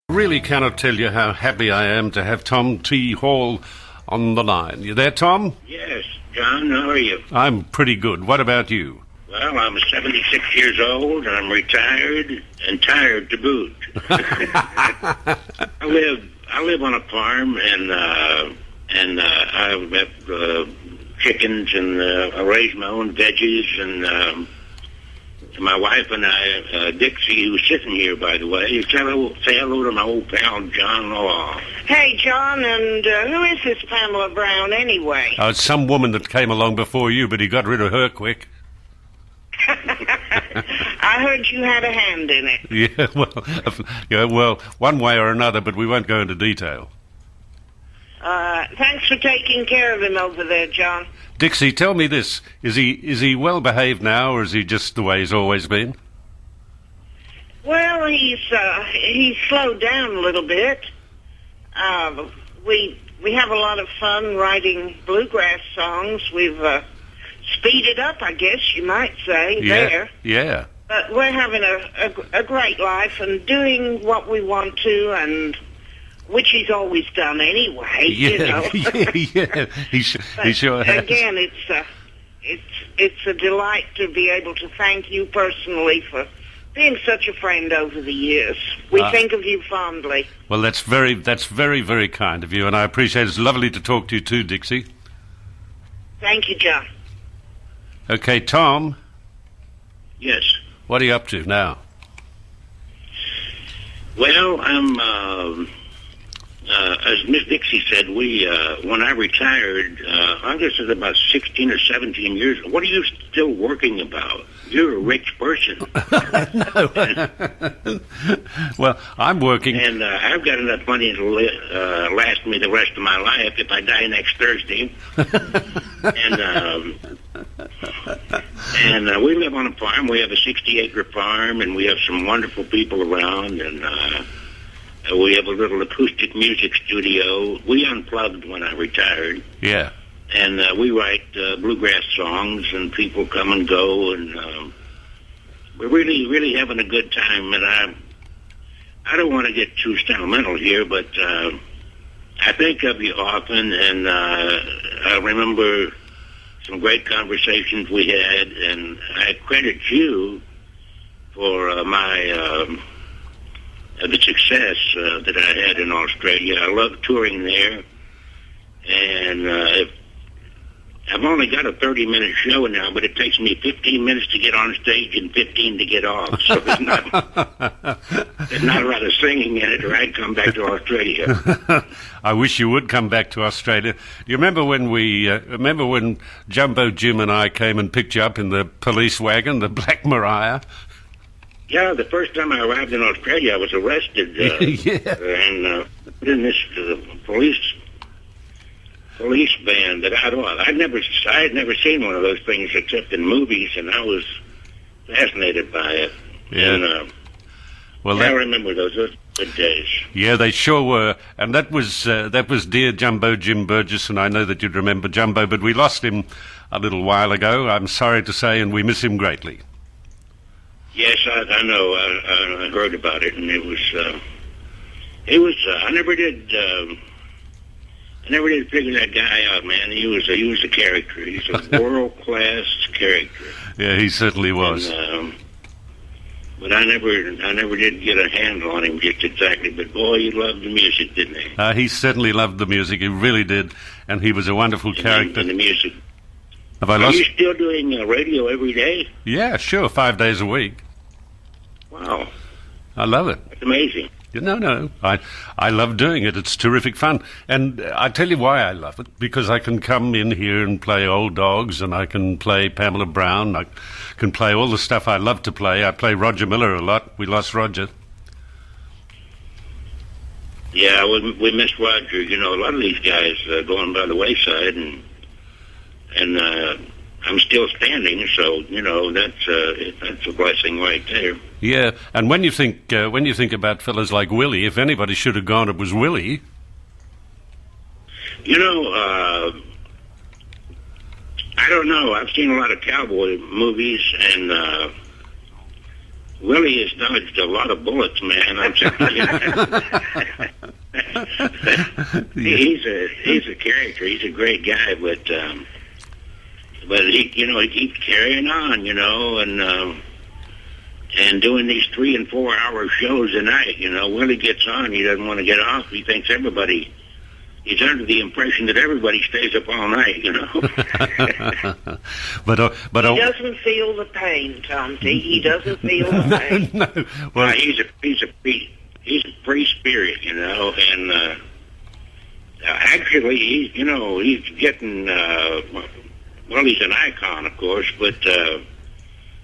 Really cannot tell you how happy I am to have Tom T. Hall on the line. You there, Tom? Yes, John, how are you? I'm pretty good. What about you? Well, I'm 76 years old, and I'm retired and tired to boot. I live on a farm, and I have chickens, and I raise my own veggies, and my wife and I, Dixie, who's sitting here, by the way, say hello to my old pal, John Law. Hey, John, and who is this Pamela Brown, anyway? It's some woman that came along before you, but he got rid of her quick. I heard you had a hand in it. Well, one way or another, but we won't go into detail. Thanks for taking care of him over there, John. Dixie, tell me this. Is he well behaved now, or is he just the way he's always been? Well, he's slowed down a little bit. We have a lot of fun writing bluegrass songs. We've speeded up, I guess you might say, there. Yeah. But we're having a great life and doing what we want to, and which he's always done anyway, you know. Yeah. He sure has. Again, it's a delight to be able to thank you personally for being such a friend over the years. We think of you fondly. Well, that's very, very kind of you, and I appreciate it. It's lovely to talk to you too, Dixie. Thank you, John. Okay, Tom. Yes. What are you up to now? Well, I'm, as Miss Dixie said, when I retired, I guess it's about 16 or 17 years. What are you still working about? You're a rich person. No. Well, I'm working. And I've got enough money to last me the rest of my life if I die next Thursday. And we live on a farm. We have a 60-acre farm, and we have some wonderful people around, and we have a little acoustic music studio. We unplugged when I retired. Yeah. And we write bluegrass songs, and people come and go, and we're really, really having a good time. And I don't want to get too sentimental here, but I think of you often, and I remember some great conversations we had, and I credit you for the success that I had in Australia. I love touring there, and I've only got a 30-minute show now, but it takes me 15 minutes to get on stage and 15 to get off. So there's not a lot of singing in it, or I'd come back to Australia. I wish you would come back to Australia. Do you remember when Jumbo Jim and I came and picked you up in the police wagon, the Black Maria? Yeah, the first time I arrived in Australia, I was arrested. And put in this police van that I had never seen one of those things except in movies, and I was fascinated by it. Yeah. And, I remember those good days. Yeah, they sure were. And that was dear Jumbo Jim Burgess, and I know that you'd remember Jumbo, but we lost him a little while ago, I'm sorry to say, and we miss him greatly. Yes, I know. I heard about it, and it was. I never did figure that guy out, man. He was a character. He's a world-class character. Yeah, he certainly was. And, but I never did get a handle on him just exactly. But boy, he loved the music, didn't he? He certainly loved the music. He really did, and he was a wonderful character. And the music. Are you still doing radio every day? Yeah, sure, 5 days a week. Wow. I love it. That's amazing. No, I love doing it. It's terrific fun. And I tell you why I love it, because I can come in here and play Old Dogs, and I can play Pamela Brown. I can play all the stuff I love to play. I play Roger Miller a lot. We lost Roger. Yeah, we missed Roger. You know, a lot of these guys going by the wayside, and I'm still standing, so you know that's a blessing right there. Yeah, and when you think about fellas like Willie, if anybody should have gone, it was Willie. You know, I don't know. I've seen a lot of cowboy movies, and Willie has dodged a lot of bullets, man. I'm telling you. He's a character. He's a great guy, but he, he keeps carrying on, and doing these 3 and 4 hour shows a night. Willie gets on. He doesn't want to get off. He thinks everybody. He's under the impression that everybody stays up all night, but he doesn't feel the pain, Tom T. He doesn't feel the pain. No. Well, he's a free spirit, and actually, he's getting he's an icon, of course, but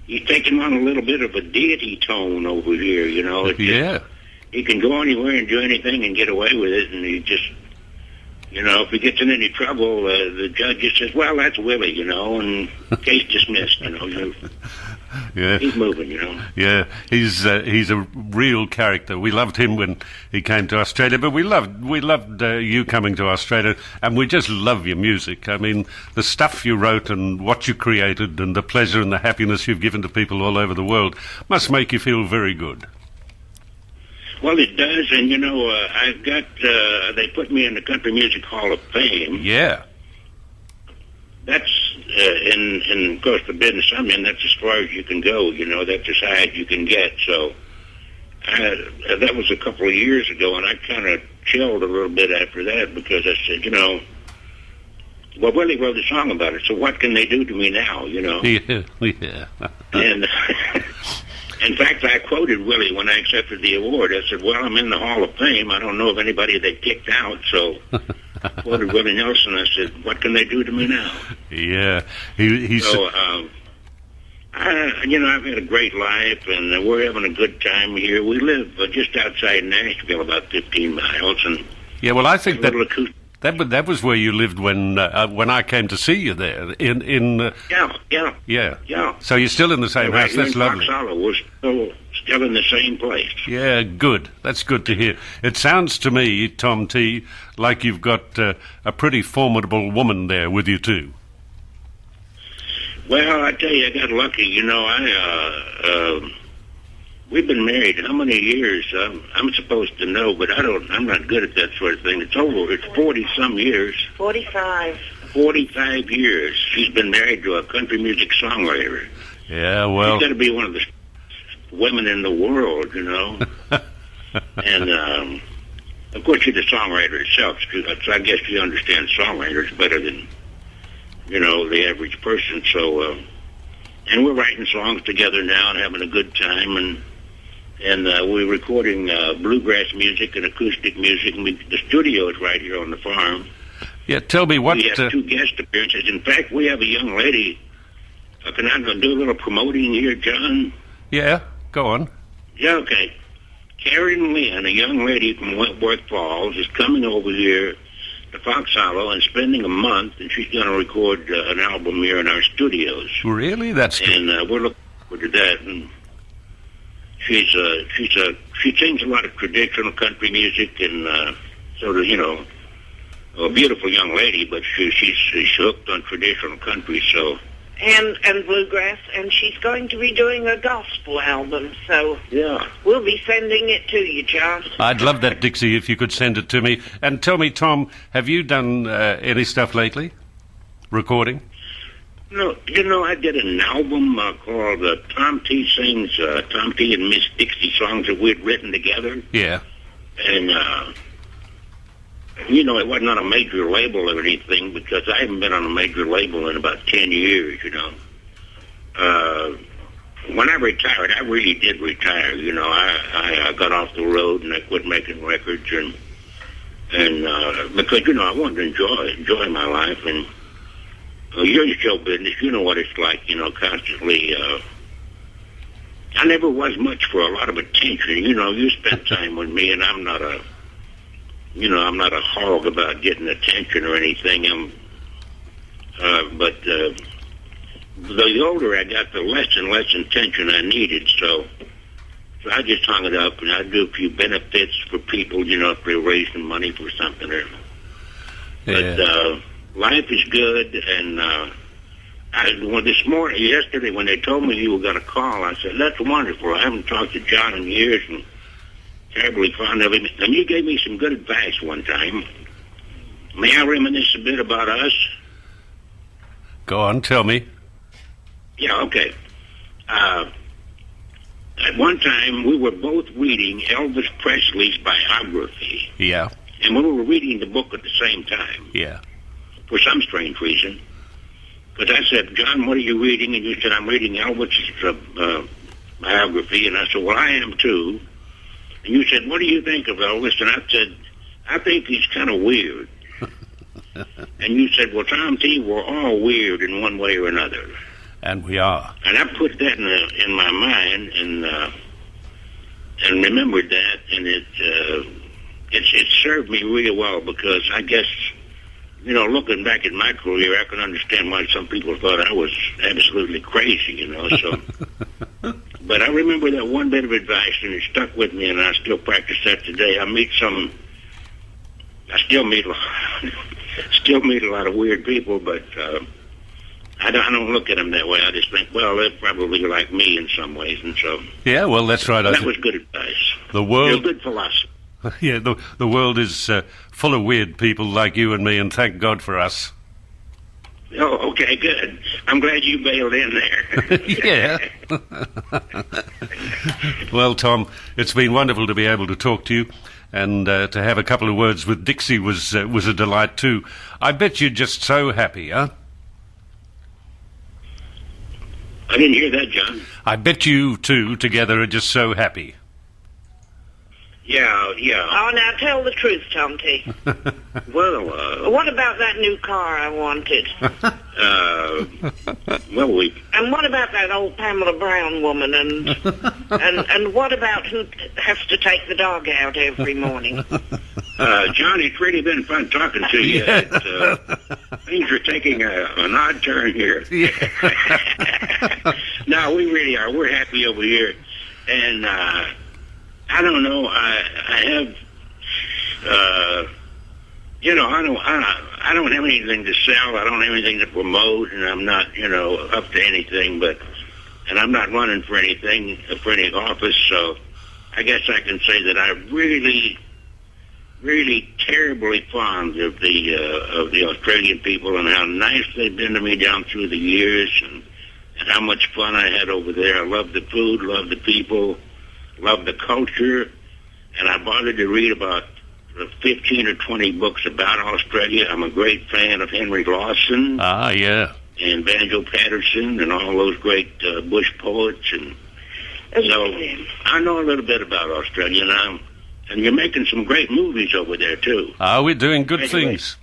he's taking on a little bit of a deity tone over here, yeah. He can go anywhere and do anything and get away with it, and he just. If he gets in any trouble, the judge just says, well, that's Willie, and case dismissed, Yeah. He's moving, Yeah, he's a real character. We loved him when he came to Australia, but we loved you coming to Australia, and we just love your music. I mean, the stuff you wrote and what you created and the pleasure and the happiness you've given to people all over the world must make you feel very good. Well, it does, and I've got, they put me in the Country Music Hall of Fame. Yeah. That's, in of course, the business I'm in, that's as far as you can go, that's as high as you can get, so that was a couple of years ago, and I kind of chilled a little bit after that, because I said, well, Willie wrote a song about it, so what can they do to me now, Yeah. And... In fact, I quoted Willie when I accepted the award. I said, well, I'm in the Hall of Fame. I don't know of anybody they kicked out, so I quoted Willie Nelson. I said, what can they do to me now? Yeah. I've had a great life, and we're having a good time here. We live just outside Nashville, about 15 miles. And yeah, well, I think that was where you lived when I came to see you there. Yeah. So you're still in the same house. That's lovely. Fox Hollow, we're still in the same place. Yeah, good. That's good to hear. It sounds to me, Tom T., like you've got a pretty formidable woman there with you too. Well, I tell you, I got lucky. We've been married how many years? I'm supposed to know, but I'm not good at that sort of thing. It's 40-some years. 45. 45 years. She's been married to a country music songwriter. Yeah, well... She's got to be one of the women in the world, And, of course, she's a songwriter herself, so I guess she understands songwriters better than, the average person. So, and we're writing songs together now and having a good time, and we're recording bluegrass music and acoustic music, and the studio is right here on the farm. Yeah, tell me what... We have 2 guest appearances. In fact, we have a young lady. Can I do a little promoting here, John? Yeah, go on. Yeah, okay. Karen Lynn, a young lady from Wentworth Falls, is coming over here to Fox Hollow and spending a month, and she's going to record an album here in our studios. Really? That's good. And we're looking forward to that. And she sings a lot of traditional country music and sort of, a beautiful young lady, but she's hooked on traditional country, so... And bluegrass, and she's going to be doing a gospel album, so... Yeah. We'll be sending it to you, John. I'd love that, Dixie, if you could send it to me. And tell me, Tom, have you done any stuff lately? Recording? No, I did an album called Tom T. Sings, Tom T. and Miss Dixie songs that we'd written together. Yeah. And, it wasn't on a major label or anything, because I haven't been on a major label in about 10 years, When I retired, I really did retire, I got off the road and I quit making records, and because, I wanted to enjoy my life, and you're in show business, you know what it's like, constantly, I never was much for a lot of attention, you spend time with me, and I'm not a hog about getting attention or anything. But the older I got, the less and less attention I needed. So I just hung it up, and I do a few benefits for people, if they're raising money for something. But life is good, and Yesterday, when they told me you were going to call, I said, that's wonderful. I haven't talked to John in years and terribly fond of him. And you gave me some good advice one time. May I reminisce a bit about us? Go on, tell me. Yeah, okay. At one time, we were both reading Elvis Presley's biography. Yeah, And we were reading the book at the same time, yeah. for some strange reason. Because I said, John, what are you reading? And you said, I'm reading Elvis's biography. And I said, well, I am too. And you said, what do you think of Elvis? And I said, I think he's kind of weird. And you said, well, Tom T., we're all weird in one way or another. And we are. And I put that in my mind and remembered that, and it served me really well, because I guess, you know, looking back at my career, I can understand why some people thought I was absolutely crazy, you know. So, but I remember that one bit of advice, and it stuck with me, and I still practice that today. I still meet a lot of weird people, but I don't look at them that way. I just think, well, they're probably like me in some ways, and so Yeah, well, that's right. that was good advice. The You're a world, good philosopher. yeah, the world is full of weird people like you and me, and thank God for us. Oh, okay, good. I'm glad you bailed in there. Yeah. Well, Tom, it's been wonderful to be able to talk to you, and to have a couple of words with Dixie was a delight too. I bet you're just so happy, huh? I didn't hear that, John. I bet you two together are just so happy. Yeah. Oh, now tell the truth, Tom T. Well, What about that new car I wanted? we And what about that old Pamela Brown woman? And what about who has to take the dog out every morning? John, it's really been fun talking to you. Things are taking an odd turn here. No, we really are. We're happy over here, and I don't know. I have, I don't have anything to sell. I don't have anything to promote, and I'm not, up to anything. And I'm not running for anything, for any office. So I guess I can say that I'm really terribly fond of the Australian people, and how nice they've been to me down through the years, and how much fun I had over there. I love the food, love the people, love the culture, and I bothered to read about 15 or 20 books about Australia. I'm a great fan of Henry Lawson. Ah, yeah. And Banjo Patterson and all those great bush poets, and so I know a little bit about Australia now. And you're making some great movies over there, too. Ah, we're doing good Anyway, things.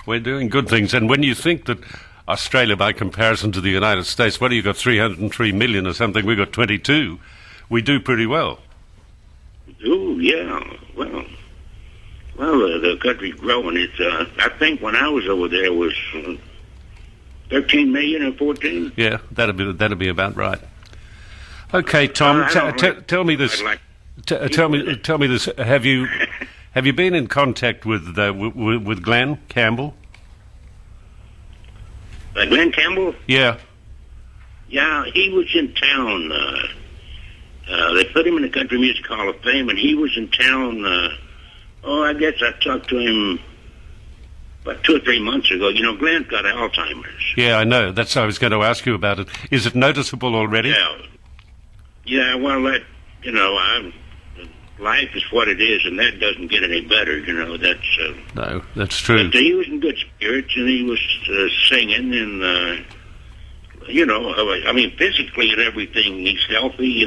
We're doing good things. And when you think that Australia, by comparison to the United States, what do you got, 303 million or something? We got 22. We do pretty well. Oh, yeah. Well, the country's growing. It's, I think when I was over there, it was 13 million or 14. Yeah, that'd be about right. Okay, Tom, tell me this. Tell me this. Have you been in contact with Glenn Campbell? Glenn Campbell? Yeah. Yeah, he was in town. They put him in the Country Music Hall of Fame, and he was in town. I guess I talked to him about 2 or 3 months ago. Glenn's got Alzheimer's. Yeah, I know. That's I was going to ask you about it. Is it noticeable already? Yeah. Well, life is what it is, and that doesn't get any better. That's No, that's true. But he was in good spirits, and he was singing, and physically and everything, he's healthy,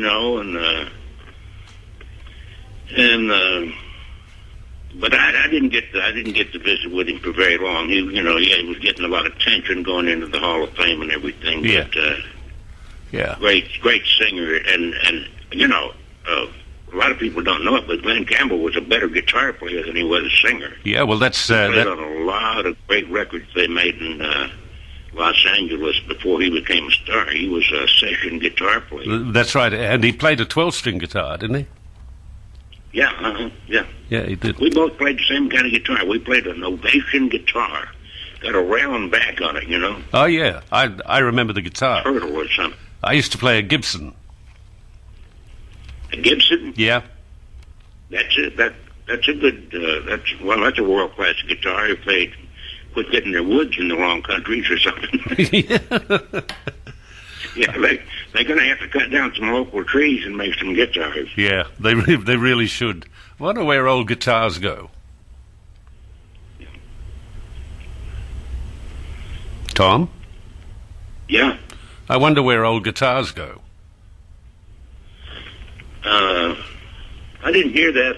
but I didn't get to visit with him for very long. He was getting a lot of attention going into the Hall of Fame and everything. Yeah. But, Yeah. great singer, and a lot of people don't know it, but Glenn Campbell was a better guitar player than he was a singer. Yeah, well, that's He played on a lot of great records they made in Los Angeles before he became a star. He was a session guitar player. that's right. And he played a 12-string guitar, didn't he? Yeah, yeah. Yeah, he did. We both played the same kind of guitar. We played an Ovation guitar. got a round back on it, Oh, yeah. I remember the guitar. turtle or something. I used to play a Gibson. A Gibson. Yeah. That's it. That's a good. That's a world class guitar. If they quit getting their woods in the wrong countries or something. Yeah, they're going to have to cut down some local trees and make some guitars. Yeah, they really should. I wonder where old guitars go. Tom? Yeah. I wonder where old guitars go. I didn't hear that.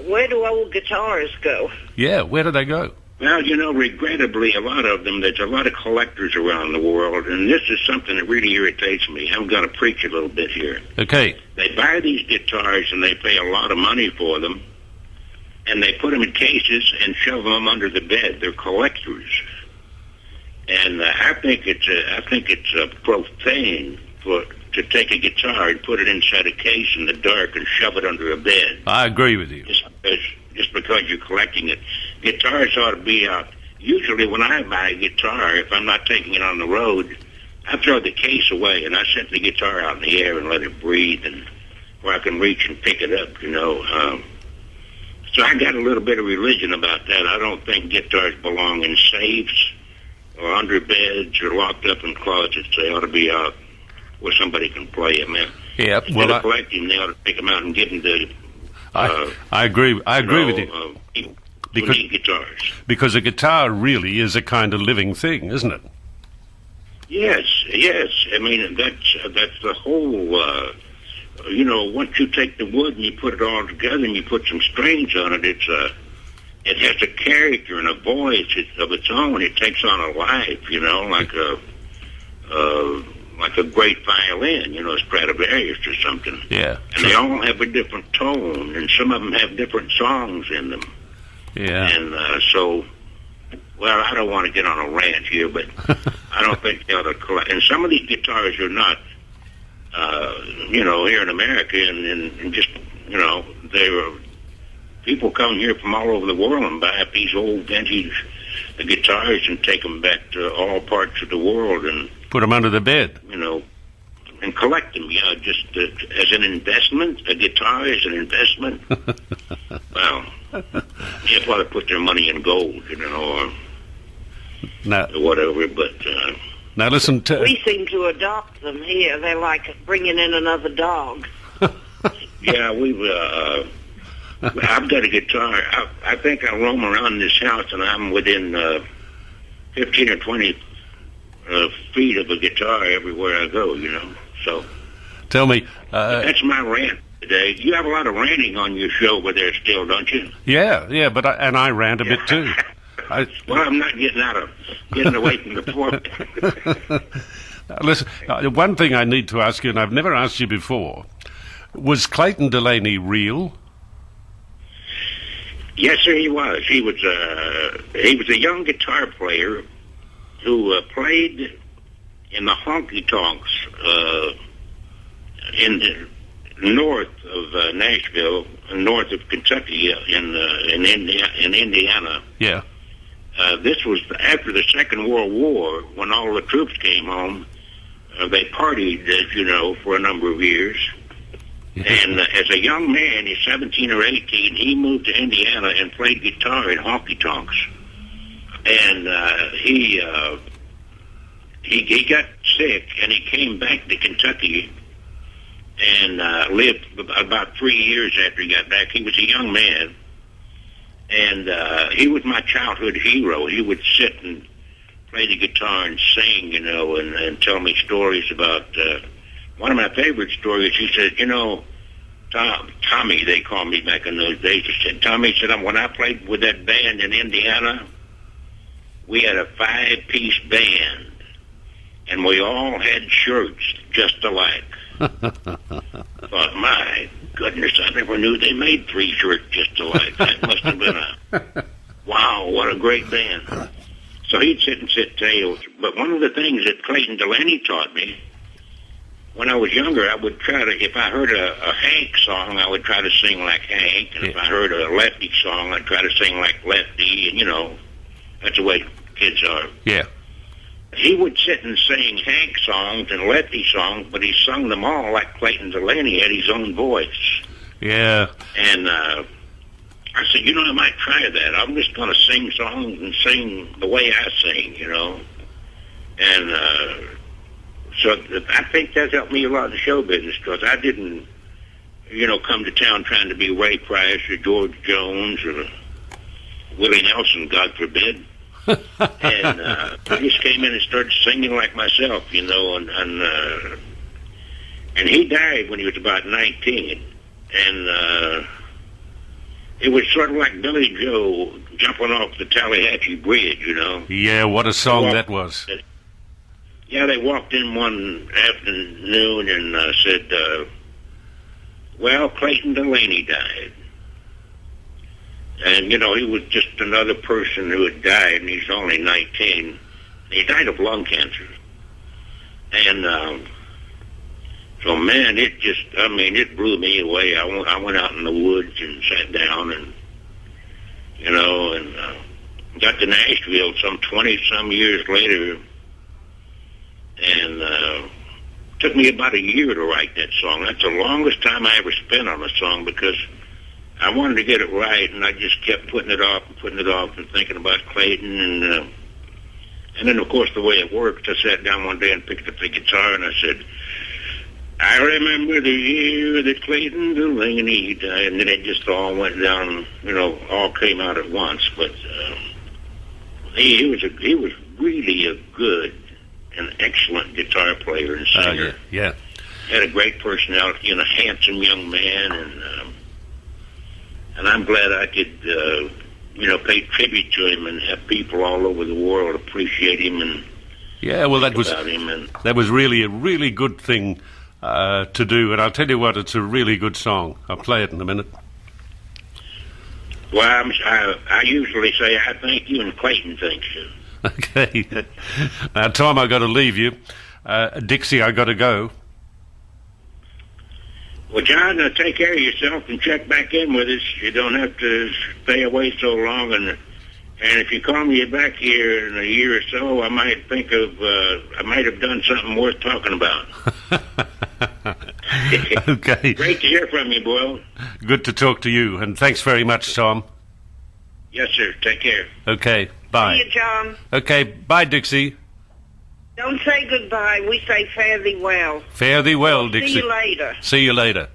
Where do old guitars go? Yeah, where do they go? Well, regrettably, a lot of them, there's a lot of collectors around the world, and this is something that really irritates me. I'm going to preach a little bit here. Okay. They buy these guitars, and they pay a lot of money for them, and they put them in cases and shove them under the bed. They're collectors. And I think it's profane to take a guitar and put it inside a case in the dark and shove it under a bed. I agree with you. Just because you're collecting it. Guitars ought to be out. Usually when I buy a guitar, if I'm not taking it on the road, I throw the case away and I set the guitar out in the air and let it breathe, and where I can reach and pick it up, So I got a little bit of religion about that. I don't think guitars belong in safes or under beds or locked up in closets. They ought to be out where somebody can play them. Yeah, Instead of collecting, they ought to pick them out and give them to. I agree with you. People who need guitars. Because a guitar really is a kind of living thing, isn't it? Yes. I mean, that's the whole. Once you take the wood and you put it all together and you put some strings on it, it has a character and a voice of its own. It takes on a life, like a great violin, Stradivarius or something. Yeah. And they all have a different tone, and some of them have different songs in them. Yeah. And well, I don't want to get on a rant here, but I don't think they ought to collect. And some of these guitars are not, here in America, and just, they're people come here from all over the world and buy up these old vintage guitars and take them back to all parts of the world and put them under the bed. And collect them, just as an investment. A guitar is an investment. Well, you probably put their money in gold, or whatever. But now listen to. We seem to adopt them here. They're like bringing in another dog. Yeah, I've got a guitar. I think I roam around this house, and I'm within 15 or 20 feet of a guitar everywhere I go, So, tell me, that's my rant today. You have a lot of ranting on your show over there still, don't you? Yeah, but I rant a bit too. Well, I'm not getting away from the floor. Listen, one thing I need to ask you, and I've never asked you before, was Clayton Delaney real? Yes, sir, he was. He was a young guitar player who played in the honky tonks in the north of Nashville, north of Kentucky, in Indiana. Yeah. This was after the Second World War, when all the troops came home. They partied, as you know, for a number of years. And as a young man, he's 17 or 18, he moved to Indiana and played guitar in honky tonks. And he got sick, and he came back to Kentucky and lived about 3 years after he got back. He was a young man, and he was my childhood hero. He would sit and play the guitar and sing, and tell me stories about... one of my favorite stories, he said, Tommy, they called me back in those days. He said, Tommy said, when I played with that band in Indiana, we had a 5-piece band, and we all had shirts just alike. Thought, my goodness, I never knew they made 3 shirts just alike. That must have been wow, what a great band. So he'd sit and sit tales. But one of the things that Clayton Delaney taught me, when I was younger, I would try to, if I heard a Hank song, I would try to sing like Hank. And if I heard a Lefty song, I'd try to sing like Lefty. And, that's the way kids are. Yeah. He would sit and sing Hank songs and Lefty songs, but he sung them all like Clayton Delaney had his own voice. Yeah. And I said, I might try that. I'm just going to sing songs and sing the way I sing, And so I think that helped me a lot in the show business, because I didn't, come to town trying to be Ray Price or George Jones or Willie Nelson, God forbid. And I just came in and started singing like myself, and he died when he was about 19. And it was sort of like Billy Joe jumping off the Tallahatchie Bridge, Yeah, what a song that was. Yeah, they walked in one afternoon and said, well, Clayton Delaney died. And, he was just another person who had died, and he's only 19. He died of lung cancer. And so, man, it blew me away. I went out in the woods and sat down and, got to Nashville some 20-some years later. And took me about a year to write that song. That's the longest time I ever spent on a song, because I wanted to get it right, and I just kept putting it off and thinking about Clayton. And then, of course, the way it worked, I sat down one day and picked up the guitar, and I said, I remember the year that Clayton Delaney died. And then it just all went down, all came out at once. But he was really a good, an excellent guitar player and singer. Yeah. Had a great personality and a handsome young man, and I'm glad I could, pay tribute to him and have people all over the world appreciate him and that was about him. And that was really a really good thing to do. And I'll tell you what, it's a really good song. I'll play it in a minute. well, I usually say I thank you and Clayton thanks you. Okay. Now, Tom, I've got to leave you. Dixie, I've got to go. Well, John, take care of yourself and check back in with us. You don't have to stay away so long. And if you call me back here in a year or so, I might think of, I might have done something worth talking about. Okay. Great to hear from you, Boyle. Good to talk to you. And thanks very much, Tom. Yes, sir. Take care. Okay. Bye. See you, John. Okay. Bye, Dixie. Don't say goodbye. We say fare thee well. Fare thee well, Dixie. See you later. See you later.